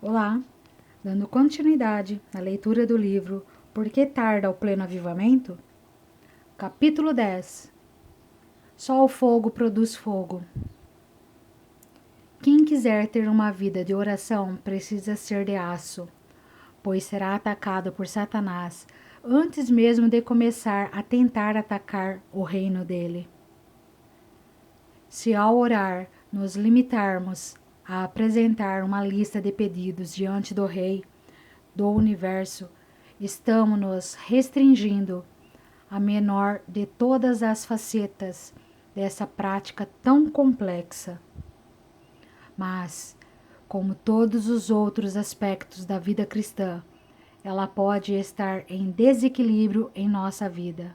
Olá, dando continuidade na leitura do livro Por que tarda o pleno avivamento? Capítulo 10. Só o fogo produz fogo. Quem quiser ter uma vida de oração precisa ser de aço, pois será atacado por Satanás antes mesmo de começar a tentar atacar o reino dele. Se ao orar nos limitarmos a apresentar uma lista de pedidos diante do Rei do Universo, estamos nos restringindo à menor de todas as facetas dessa prática tão complexa. Mas, como todos os outros aspectos da vida cristã, ela pode estar em desequilíbrio em nossa vida.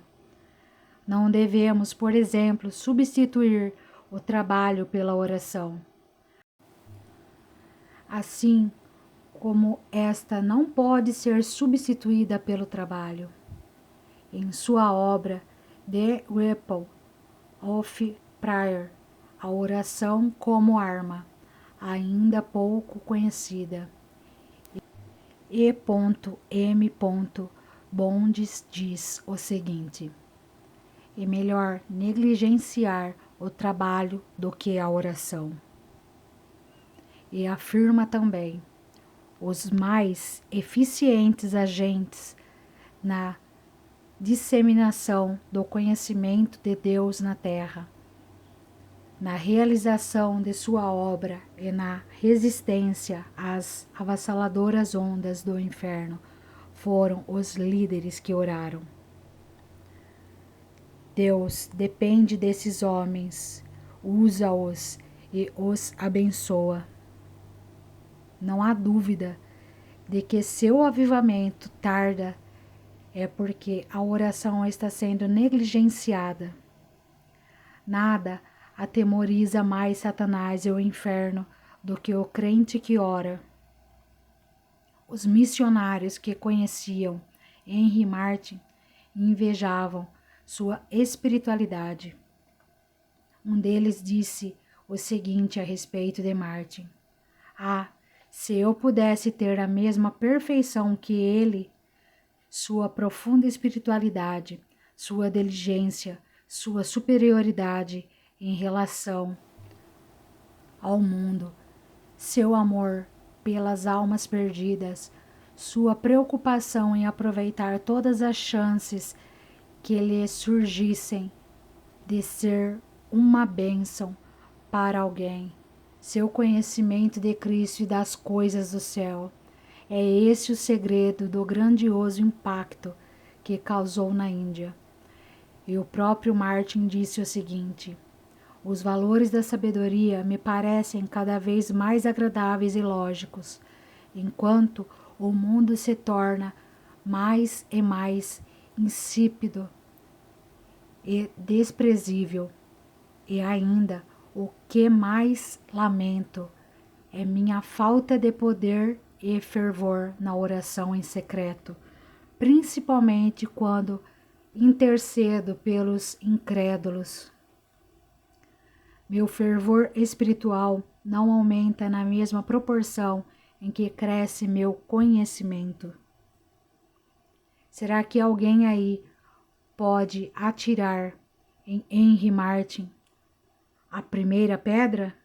Não devemos, por exemplo, substituir o trabalho pela oração. Assim como esta não pode ser substituída pelo trabalho. Em sua obra The Weapon of Prayer, a oração como arma, ainda pouco conhecida, E.M. Bondes diz o seguinte: é melhor negligenciar o trabalho do que a oração. E afirma também: os mais eficientes agentes na disseminação do conhecimento de Deus na terra, na realização de sua obra e na resistência às avassaladoras ondas do inferno foram os líderes que oraram. Deus depende desses homens, usa-os e os abençoa. Não há dúvida de que seu avivamento tarda é porque a oração está sendo negligenciada. Nada atemoriza mais Satanás e o inferno do que o crente que ora. Os missionários que conheciam Henry Martyn invejavam sua espiritualidade. Um deles disse o seguinte a respeito de Martyn: se eu pudesse ter a mesma perfeição que ele, sua profunda espiritualidade, sua diligência, sua superioridade em relação ao mundo, seu amor pelas almas perdidas, sua preocupação em aproveitar todas as chances que lhe surgissem de ser uma bênção para alguém, seu conhecimento de Cristo e das coisas do céu. É esse o segredo do grandioso impacto que causou na Índia. E o próprio Martyn disse o seguinte: os valores da sabedoria me parecem cada vez mais agradáveis e lógicos, enquanto o mundo se torna mais e mais insípido e desprezível. E ainda, o que mais lamento é minha falta de poder e fervor na oração em secreto, principalmente quando intercedo pelos incrédulos. Meu fervor espiritual não aumenta na mesma proporção em que cresce meu conhecimento. Será que alguém aí pode atirar em Henry Martyn a primeira pedra?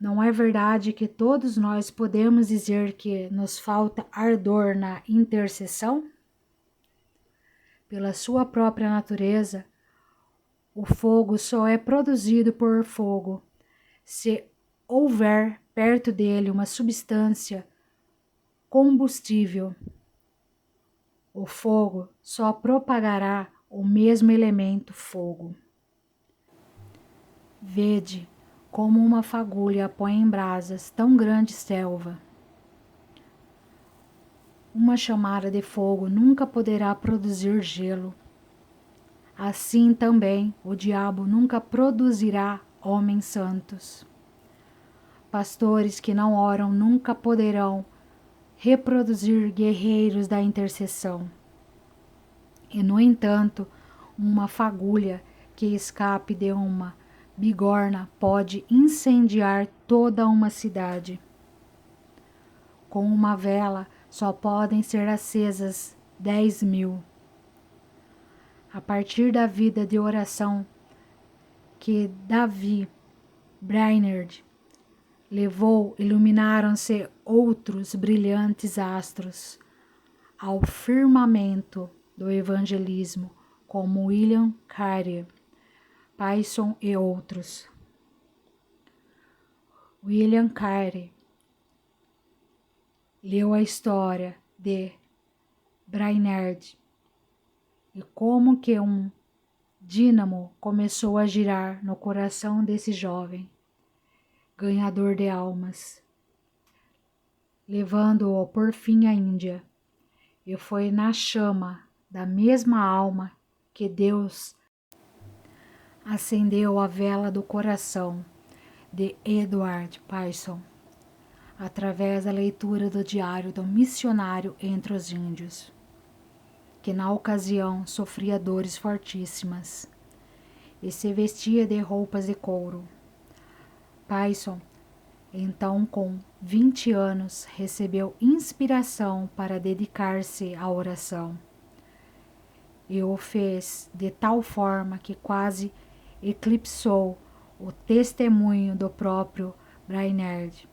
Não é verdade que todos nós podemos dizer que nos falta ardor na intercessão? Pela sua própria natureza, o fogo só é produzido por fogo se houver perto dele uma substância combustível. O fogo só propagará o mesmo elemento fogo. Vede como uma fagulha põe em brasas tão grande selva. Uma chamada de fogo nunca poderá produzir gelo. Assim também o diabo nunca produzirá homens santos. Pastores que não oram nunca poderão reproduzir guerreiros da intercessão. E, no entanto, uma fagulha que escape de uma bigorna pode incendiar toda uma cidade. Com uma vela só podem ser acesas 10.000. A partir da vida de oração que Davi Brainerd levou, iluminaram-se outros brilhantes astros ao firmamento do evangelismo, como William Carey, Payson e outros. William Carey leu a história de Brainerd e como que um dínamo começou a girar no coração desse jovem, ganhador de almas, levando-o por fim à Índia. E foi na chama da mesma alma que Deus acendeu a vela do coração de Edward Payson, através da leitura do diário do missionário entre os índios, que na ocasião sofria dores fortíssimas e se vestia de roupas de couro. Payson, então com 20 anos, recebeu inspiração para dedicar-se à oração e o fez de tal forma que quase eclipsou o testemunho do próprio Brainerd.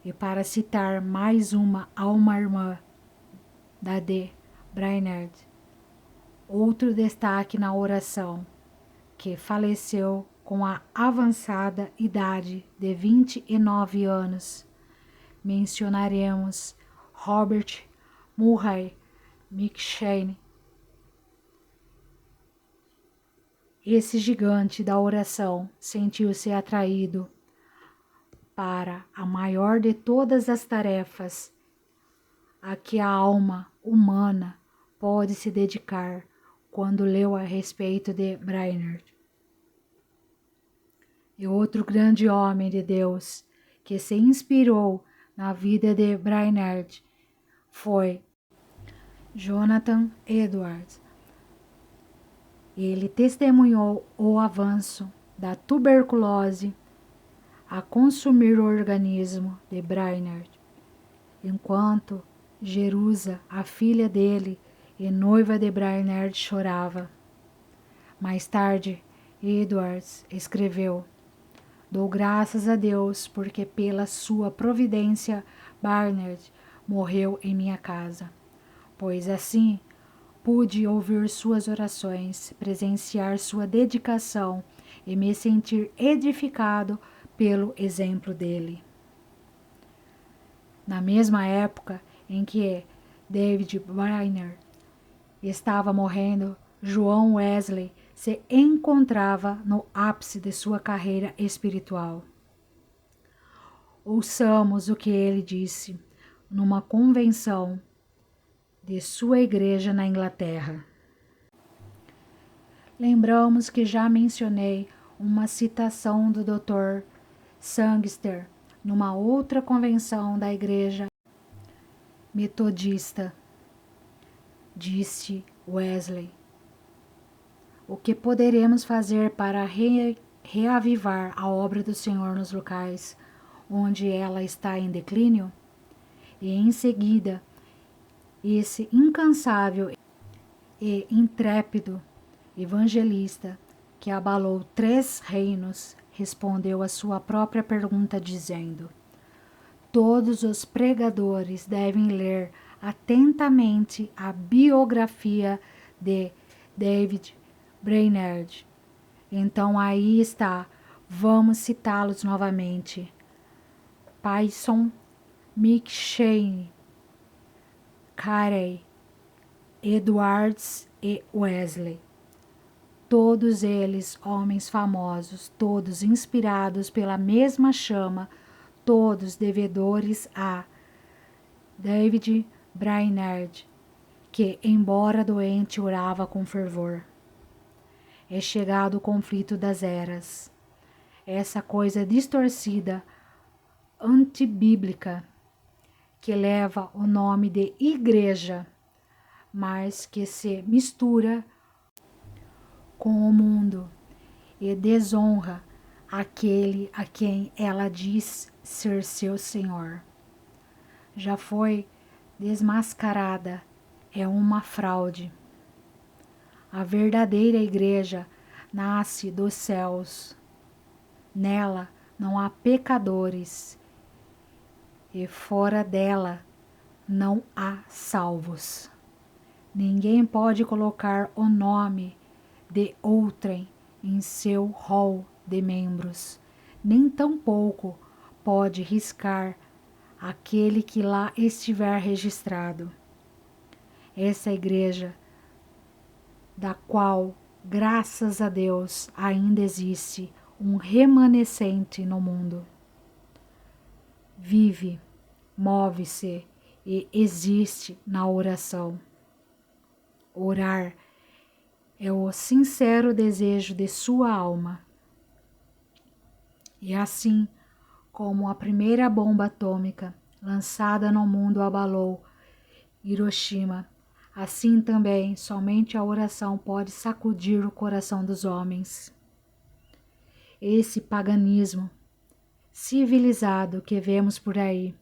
E para citar mais uma alma irmã da de Brainerd, outro destaque na oração, que faleceu com a avançada idade de 29 anos, mencionaremos Robert Murray McCheyne. Esse gigante da oração sentiu-se atraído para a maior de todas as tarefas a que a alma humana pode se dedicar quando leu a respeito de Brainerd. E outro grande homem de Deus que se inspirou na vida de Brainerd foi Jonathan Edwards. Ele testemunhou o avanço da tuberculose a consumir o organismo de Brainerd, enquanto Jerusa, a filha dele e noiva de Brainerd, chorava. Mais tarde, Edwards escreveu: "Dou graças a Deus porque pela sua providência Brainerd morreu em minha casa, pois assim pude ouvir suas orações, presenciar sua dedicação e me sentir edificado pelo exemplo dele." Na mesma época em que David Brainerd estava morrendo, João Wesley se encontrava no ápice de sua carreira espiritual. Ouçamos o que ele disse numa convenção de sua igreja na Inglaterra. Lembramos que já mencionei uma citação do Dr. Sangster numa outra convenção da igreja metodista. Disse Wesley: "O que poderemos fazer para reavivar a obra do Senhor nos locais onde ela está em declínio?" E em seguida, esse incansável e intrépido evangelista que abalou 3 reinos respondeu à sua própria pergunta dizendo: "Todos os pregadores devem ler atentamente a biografia de David Brainerd." Então aí está, vamos citá-los novamente: Payson, McCheyne, Carey, Edwards e Wesley. Todos eles homens famosos, todos inspirados pela mesma chama, todos devedores a David Brainerd, que, embora doente, orava com fervor. É chegado o conflito das eras. Essa coisa distorcida, antibíblica, que leva o nome de igreja, mas que se mistura com o mundo e desonra aquele a quem ela diz ser seu Senhor. já foi desmascarada, é uma fraude. A verdadeira igreja nasce dos céus. Nela não há pecadores e fora dela não há salvos. Ninguém pode colocar o nome de outrem em seu rol de membros, nem tampouco pode riscar aquele que lá estiver registrado. Essa igreja, da qual, graças a Deus, ainda existe um remanescente no mundo. Vive, move-se e existe na oração. Orar é o sincero desejo de sua alma. E assim como a primeira bomba atômica lançada no mundo abalou Hiroshima, assim também somente a oração pode sacudir o coração dos homens. Esse paganismo civilizado que vemos por aí,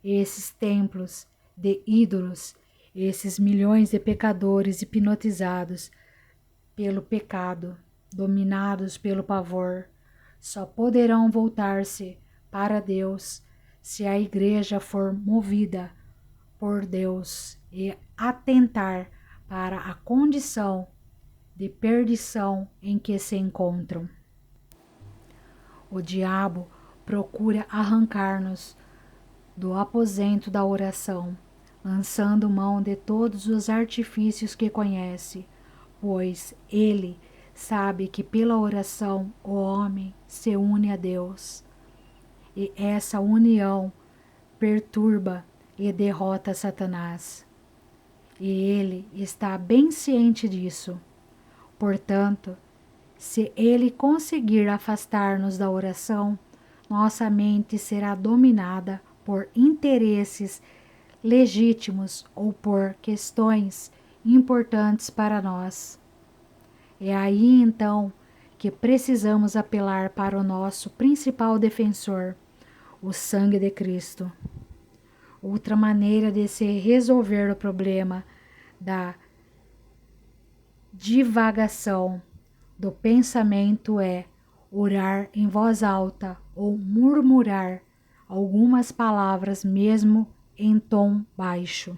esses templos de ídolos, esses milhões de pecadores hipnotizados pelo pecado, dominados pelo pavor, só poderão voltar-se para Deus se a igreja for movida por Deus e atentar para a condição de perdição em que se encontram. O diabo procura arrancar-nos do aposento da oração, lançando mão de todos os artifícios que conhece, pois ele sabe que pela oração o homem se une a Deus, e essa união perturba e derrota Satanás. E ele está bem ciente disso. Portanto, se ele conseguir afastar-nos da oração, nossa mente será dominada por interesses legítimos ou por questões importantes para nós. É aí então que precisamos apelar para o nosso principal defensor, o sangue de Cristo. Outra maneira de se resolver o problema da divagação do pensamento é orar em voz alta ou murmurar algumas palavras mesmo em tom baixo.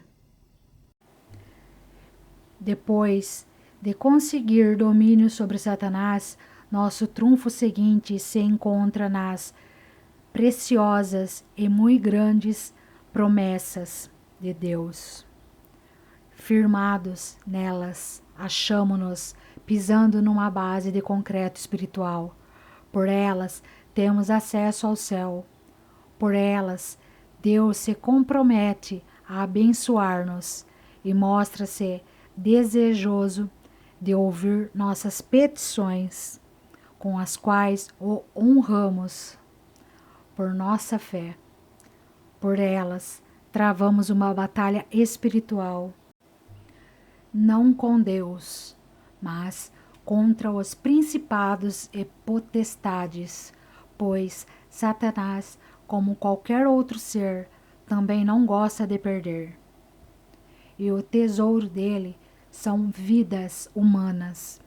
Depois de conseguir domínio sobre Satanás, nosso trunfo seguinte se encontra nas preciosas e muito grandes promessas de Deus. Firmados nelas, achamo-nos pisando numa base de concreto espiritual. Por elas, temos acesso ao céu. Por elas, Deus se compromete a abençoar-nos e mostra-se desejoso de ouvir nossas petições, com as quais o honramos por nossa fé. Por elas, travamos uma batalha espiritual, não com Deus, mas contra os principados e potestades, pois Satanás, como qualquer outro ser, também não gosta de perder. E o tesouro dele são vidas humanas.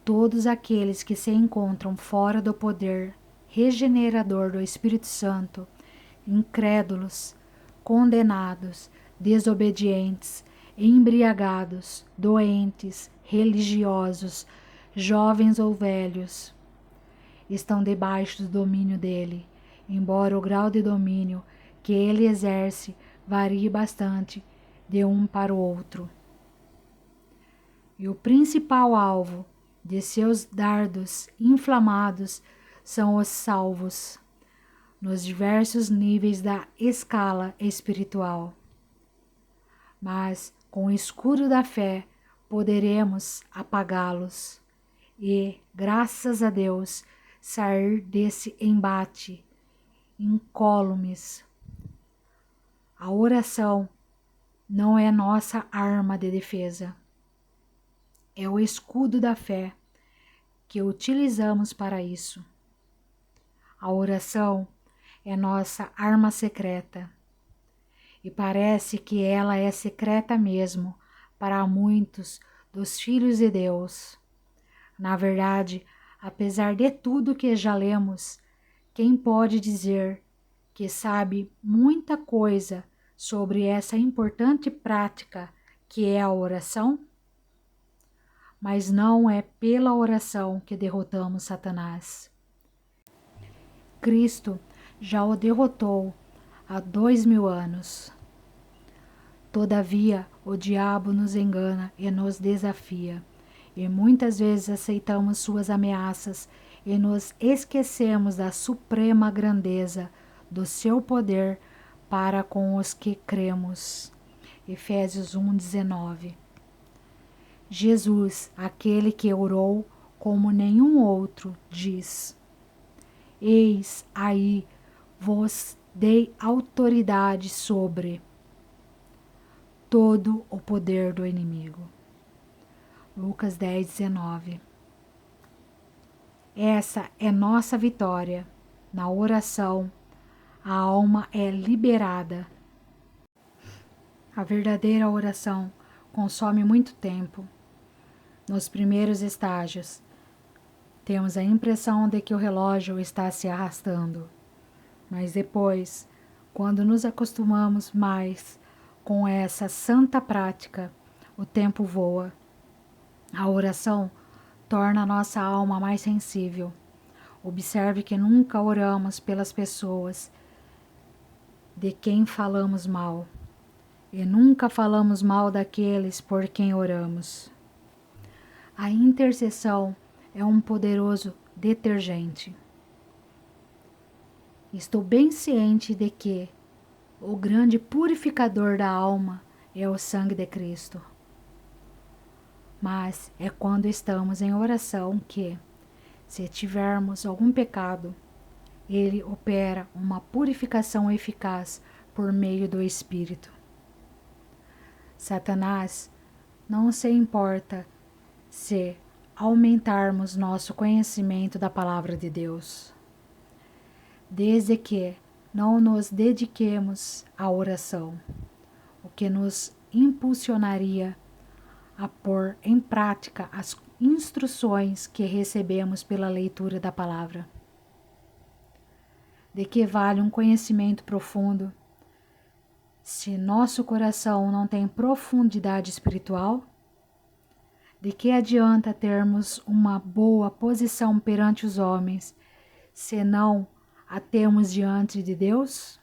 Todos aqueles que se encontram fora do poder regenerador do Espírito Santo, incrédulos, condenados, desobedientes, embriagados, doentes, religiosos, jovens ou velhos, estão debaixo do domínio dele, embora o grau de domínio que ele exerce varie bastante de um para o outro. E o principal alvo de seus dardos inflamados são os salvos, nos diversos níveis da escala espiritual. Mas, com o escudo da fé, poderemos apagá-los e, graças a Deus, sair desse embate incólumes. A oração não é nossa arma de defesa. É o escudo da fé que utilizamos para isso. A oração é nossa arma secreta. e parece que ela é secreta mesmo para muitos dos filhos de Deus. Na verdade, apesar de tudo que já lemos, quem pode dizer que sabe muita coisa sobre essa importante prática que é a oração? Mas não é pela oração que derrotamos Satanás. Cristo já o derrotou há 2000 anos. Todavia, o diabo nos engana e nos desafia, e muitas vezes aceitamos suas ameaças e nos esquecemos da suprema grandeza do seu poder para com os que cremos. Efésios 1:19. Jesus, aquele que orou como nenhum outro, diz: Eis aí vos dei autoridade sobre todo o poder do inimigo. Lucas 10:19. Essa é nossa vitória. Na oração, a alma é liberada. A verdadeira oração consome muito tempo. Nos primeiros estágios, temos a impressão de que o relógio está se arrastando. Mas depois, quando nos acostumamos mais com essa santa prática, o tempo voa. A oração torna a nossa alma mais sensível. Observe que nunca oramos pelas pessoas de quem falamos mal, e nunca falamos mal daqueles por quem oramos. A intercessão é um poderoso detergente. Estou bem ciente de que o grande purificador da alma é o sangue de Cristo. Mas é quando estamos em oração que, se tivermos algum pecado, ele opera uma purificação eficaz por meio do Espírito. Satanás não se importa se aumentarmos nosso conhecimento da palavra de Deus, desde que não nos dediquemos à oração, o que nos impulsionaria a pôr em prática as instruções que recebemos pela leitura da palavra. De que vale um conhecimento profundo se nosso coração não tem profundidade espiritual? De que adianta termos uma boa posição perante os homens, se não a temos diante de Deus?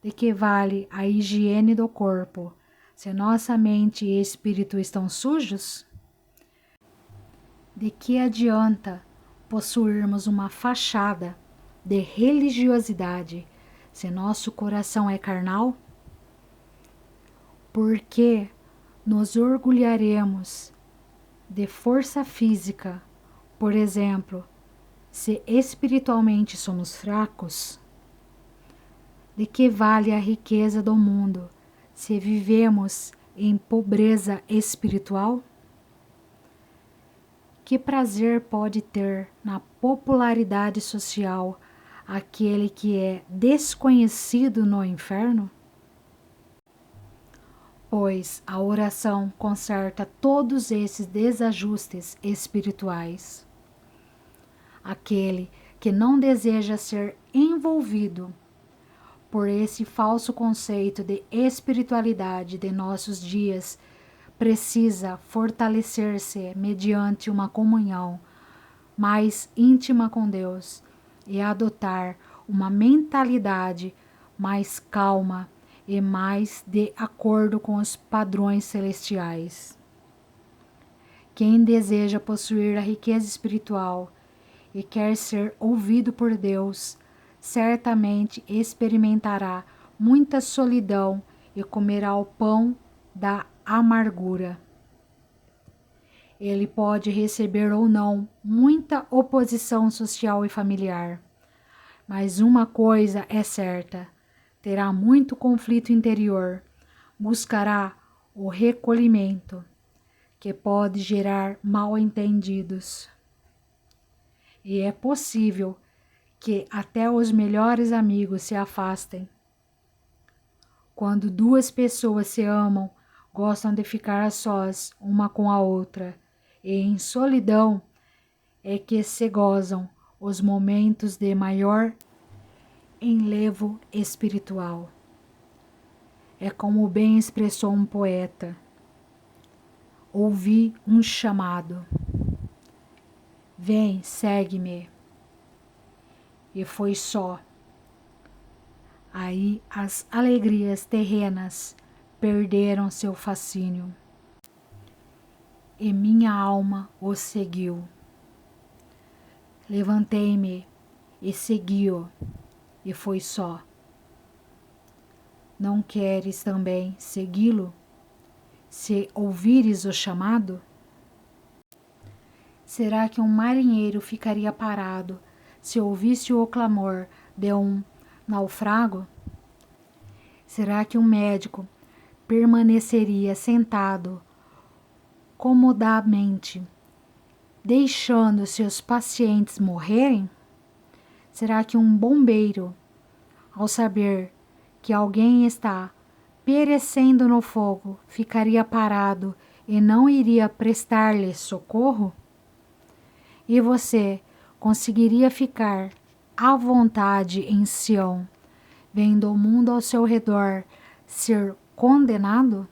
De que vale a higiene do corpo, se nossa mente e espírito estão sujos? De que adianta possuirmos uma fachada de religiosidade, se nosso coração é carnal? Porque nos orgulharemos de força física, por exemplo, se espiritualmente somos fracos? De que vale a riqueza do mundo se vivemos em pobreza espiritual? Que prazer pode ter na popularidade social aquele que é desconhecido no inferno? Pois a oração conserta todos esses desajustes espirituais. Aquele que não deseja ser envolvido por esse falso conceito de espiritualidade de nossos dias precisa fortalecer-se mediante uma comunhão mais íntima com Deus e adotar uma mentalidade mais calma e mais de acordo com os padrões celestiais. Quem deseja possuir a riqueza espiritual e quer ser ouvido por Deus, certamente experimentará muita solidão e comerá o pão da amargura. Ele pode receber ou não muita oposição social e familiar, mas uma coisa é certa: terá muito conflito interior, buscará o recolhimento, que pode gerar mal-entendidos. E é possível que até os melhores amigos se afastem. Quando duas pessoas se amam, gostam de ficar a sós uma com a outra, e em solidão é que se gozam os momentos de maior enlevo espiritual. É como bem expressou um poeta: ouvi um chamado, vem, segue-me. E foi só. Aí as alegrias terrenas perderam seu fascínio, e minha alma o seguiu. Levantei-me e segui-o, e foi só. Não queres também segui-lo, se ouvires o chamado? Será que um marinheiro ficaria parado se ouvisse o clamor de um naufrago? Será que um médico permaneceria sentado comodamente, deixando seus pacientes morrerem? Será que um bombeiro, ao saber que alguém está perecendo no fogo, ficaria parado e não iria prestar-lhe socorro? E você conseguiria ficar à vontade em Sião, vendo o mundo ao seu redor ser condenado?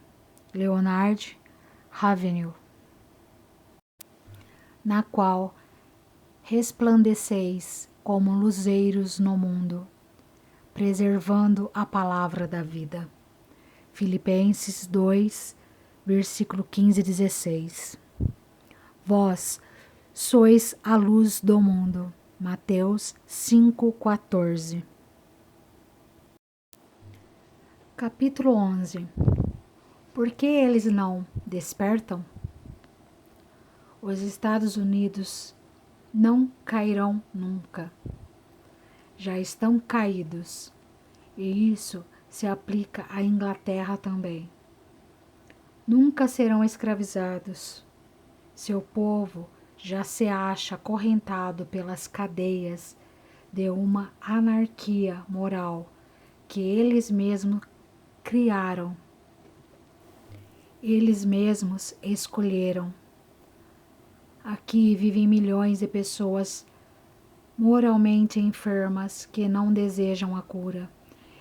Leonard Ravenel. Na qual resplandeceis como luzeiros no mundo, preservando a palavra da vida. Filipenses 2, versículo 15 e 16. Vós sois a luz do mundo. Mateus 5,14. Capítulo 11. Por que eles não despertam? Os Estados Unidos não cairão nunca. Já estão caídos. E isso se aplica à Inglaterra também. Nunca serão escravizados. Seu povo já se acha acorrentado pelas cadeias de uma anarquia moral que eles mesmos criaram. Eles mesmos escolheram. Aqui vivem milhões de pessoas moralmente enfermas que não desejam a cura.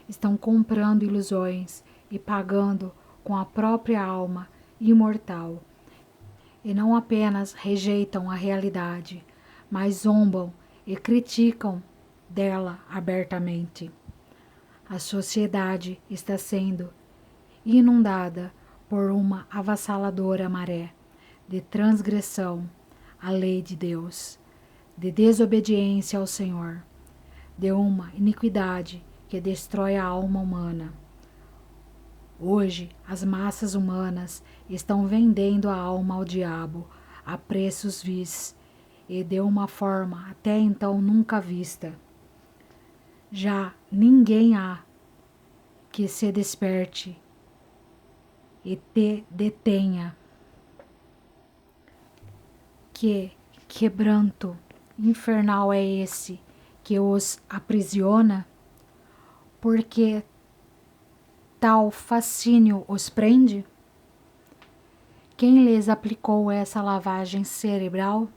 Estão comprando ilusões e pagando com a própria alma imortal. E não apenas rejeitam a realidade, mas zombam e criticam dela abertamente. A sociedade está sendo inundada por uma avassaladora maré de transgressão à lei de Deus, de desobediência ao Senhor, de uma iniquidade que destrói a alma humana. Hoje, as massas humanas estão vendendo a alma ao diabo a preços vis e de uma forma até então nunca vista. Já ninguém há que se desperte e te detenha. Que quebranto infernal é esse que os aprisiona? Porque tal fascínio os prende? Quem lhes aplicou essa lavagem cerebral?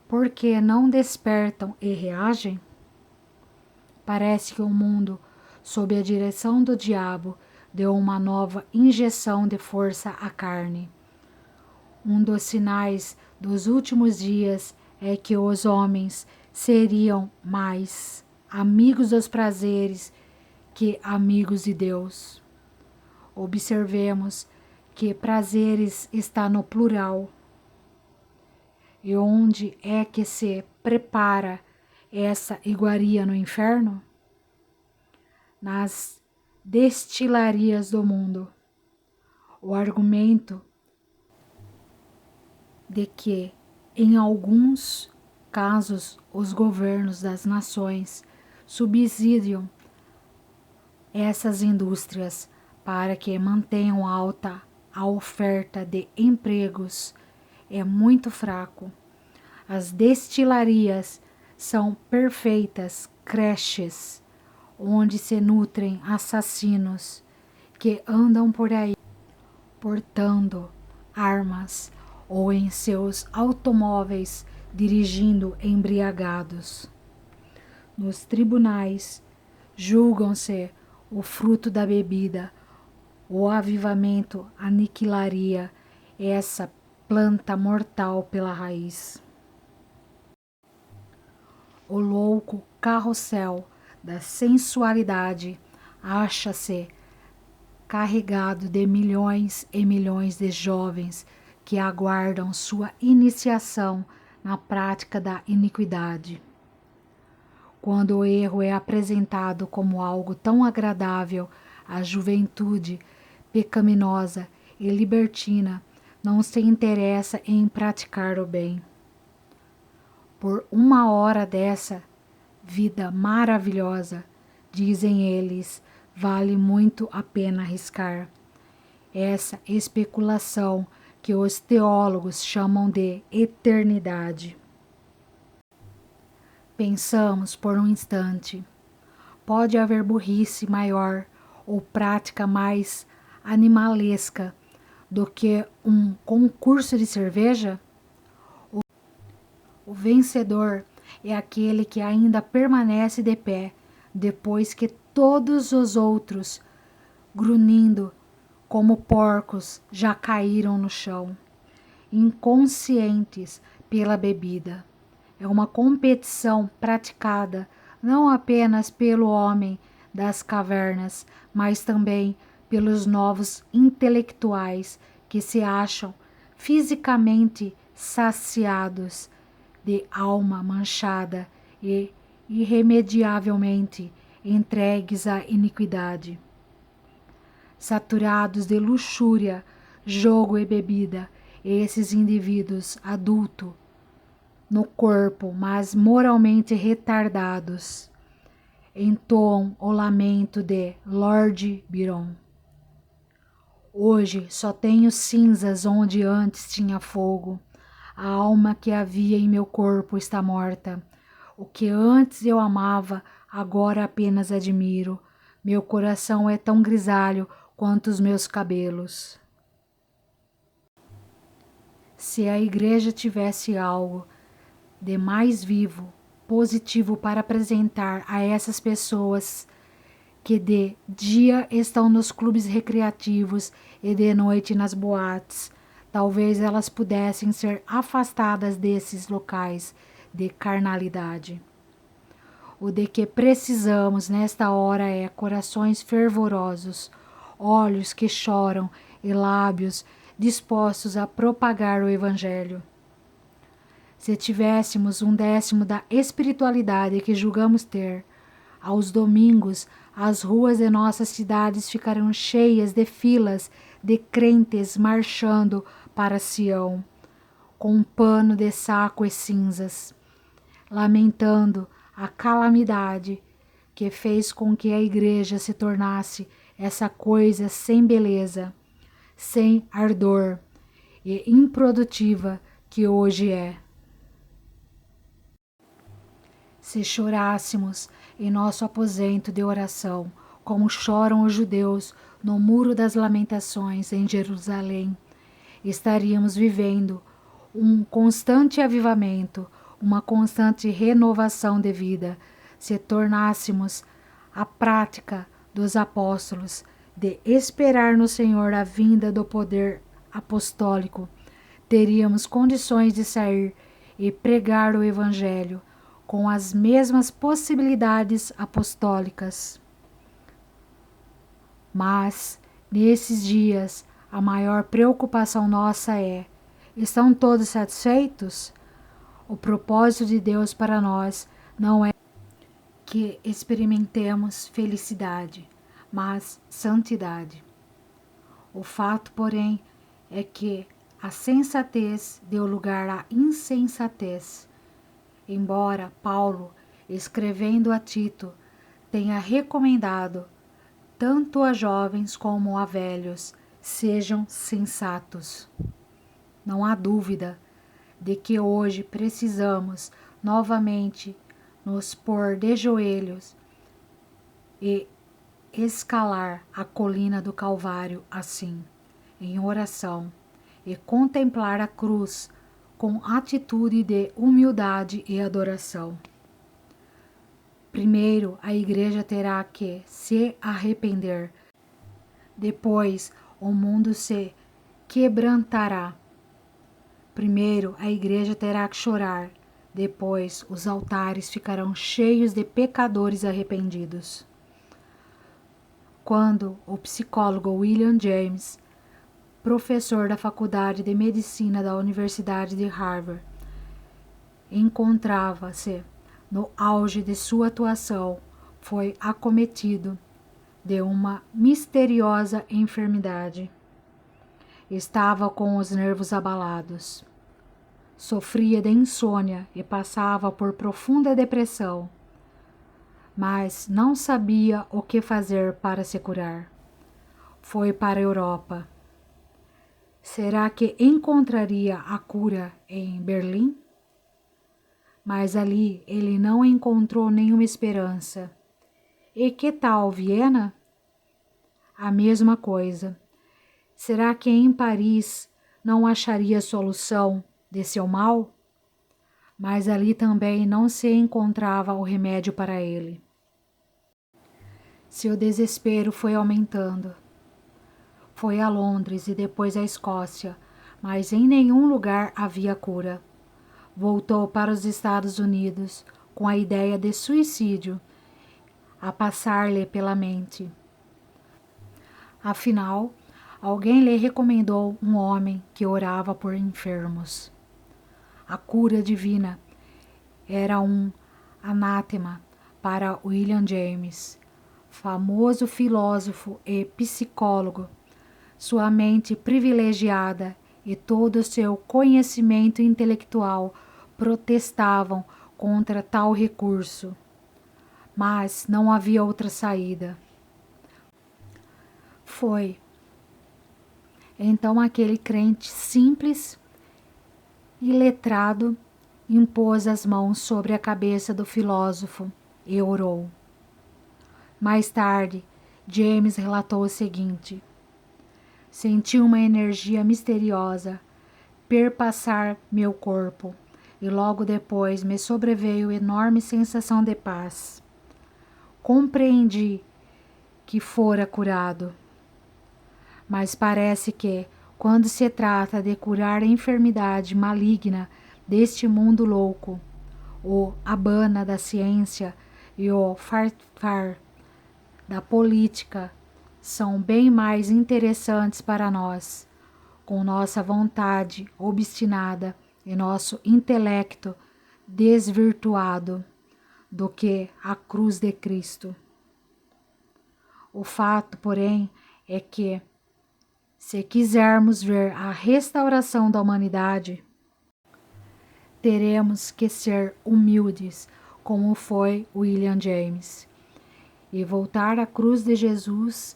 Por que não despertam e reagem? Parece que o mundo, sob a direção do diabo, deu uma nova injeção de força à carne. Um dos sinais dos últimos dias é que os homens seriam mais amigos dos prazeres que amigos de Deus. Observemos que prazeres está no plural. E onde é que se prepara essa iguaria no inferno? Nas destilarias do mundo. O argumento de que, em alguns casos, os governos das nações subsidiam essas indústrias para que mantenham alta a oferta de empregos é muito fraco. As destilarias são perfeitas creches onde se nutrem assassinos que andam por aí portando armas ou em seus automóveis dirigindo embriagados. Nos tribunais julgam-se o fruto da bebida. O avivamento aniquilaria essa planta mortal pela raiz. O louco carrossel da sensualidade acha-se carregado de milhões e milhões de jovens que aguardam sua iniciação na prática da iniquidade. Quando o erro é apresentado como algo tão agradável, a juventude pecaminosa e libertina não se interessa em praticar o bem. Por uma hora dessa vida maravilhosa, dizem eles, vale muito a pena arriscar. Essa especulação que os teólogos chamam de eternidade. Pensamos por um instante. Pode haver burrice maior ou prática mais animalesca do que um concurso de cerveja? O vencedor é aquele que ainda permanece de pé depois que todos os outros, grunhindo como porcos, já caíram no chão, inconscientes pela bebida. É uma competição praticada não apenas pelo homem das cavernas, mas também pelos novos intelectuais que se acham fisicamente saciados de alma manchada e irremediavelmente entregues à iniquidade. Saturados de luxúria, jogo e bebida, esses indivíduos adultos no corpo, mas moralmente retardados, entoam o lamento de Lord Byron. Hoje só tenho cinzas onde antes tinha fogo. A alma que havia em meu corpo está morta. O que antes eu amava, agora apenas admiro. Meu coração é tão grisalho quanto os meus cabelos. Se a igreja tivesse algo de mais vivo, positivo para apresentar a essas pessoas que de dia estão nos clubes recreativos e de noite nas boates, talvez elas pudessem ser afastadas desses locais de carnalidade. O de que precisamos nesta hora é corações fervorosos, olhos que choram e lábios dispostos a propagar o Evangelho. Se tivéssemos 1/10 da espiritualidade que julgamos ter, aos domingos as ruas de nossas cidades ficariam cheias de filas de crentes marchando para Sião, com um pano de saco e cinzas, lamentando a calamidade que fez com que a igreja se tornasse essa coisa sem beleza, sem ardor e improdutiva que hoje é. Se chorássemos em nosso aposento de oração, como choram os judeus no Muro das Lamentações em Jerusalém, estaríamos vivendo um constante avivamento, uma constante renovação de vida, se tornássemos a prática dos apóstolos de esperar no Senhor a vinda do poder apostólico. Teríamos condições de sair e pregar o Evangelho com as mesmas possibilidades apostólicas. Mas, nesses dias, a maior preocupação nossa é: estão todos satisfeitos? O propósito de Deus para nós não é que experimentemos felicidade, mas santidade. O fato, porém, é que a sensatez deu lugar à insensatez. Embora Paulo, escrevendo a Tito, tenha recomendado tanto a jovens como a velhos, sejam sensatos. Não há dúvida de que hoje precisamos novamente nos pôr de joelhos e escalar a colina do Calvário assim, em oração, e contemplar a cruz com atitude de humildade e adoração. Primeiro, a igreja terá que se arrepender. Depois, o mundo se quebrantará. Primeiro, a igreja terá que chorar. Depois, os altares ficarão cheios de pecadores arrependidos. Quando o psicólogo William James, professor da Faculdade de Medicina da Universidade de Harvard, encontrava-se no auge de sua atuação, foi acometido de uma misteriosa enfermidade. Estava com os nervos abalados. Sofria de insônia e passava por profunda depressão, mas não sabia o que fazer para se curar. Foi para a Europa. Será que encontraria a cura em Berlim? Mas ali ele não encontrou nenhuma esperança. E que tal Viena? A mesma coisa. Será que em Paris não acharia solução de seu mal? Mas ali também não se encontrava o remédio para ele. Seu desespero foi aumentando. Foi a Londres e depois à Escócia, mas em nenhum lugar havia cura. Voltou para os Estados Unidos com a ideia de suicídio a passar-lhe pela mente. Afinal, alguém lhe recomendou um homem que orava por enfermos. A cura divina era um anátema para William James, famoso filósofo e psicólogo. Sua mente privilegiada e todo o seu conhecimento intelectual protestavam contra tal recurso. Mas não havia outra saída. Foi então aquele crente simples e letrado impôs as mãos sobre a cabeça do filósofo e orou. Mais tarde, James relatou o seguinte: senti uma energia misteriosa perpassar meu corpo e logo depois me sobreveio enorme sensação de paz. Compreendi que fora curado. Mas parece que, quando se trata de curar a enfermidade maligna deste mundo louco, o abana da ciência e o farfar da política são bem mais interessantes para nós, com nossa vontade obstinada e nosso intelecto desvirtuado, do que a cruz de Cristo. O fato, porém, é que, se quisermos ver a restauração da humanidade, teremos que ser humildes, como foi William James, e voltar à cruz de Jesus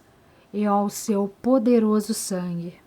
e ao seu poderoso sangue.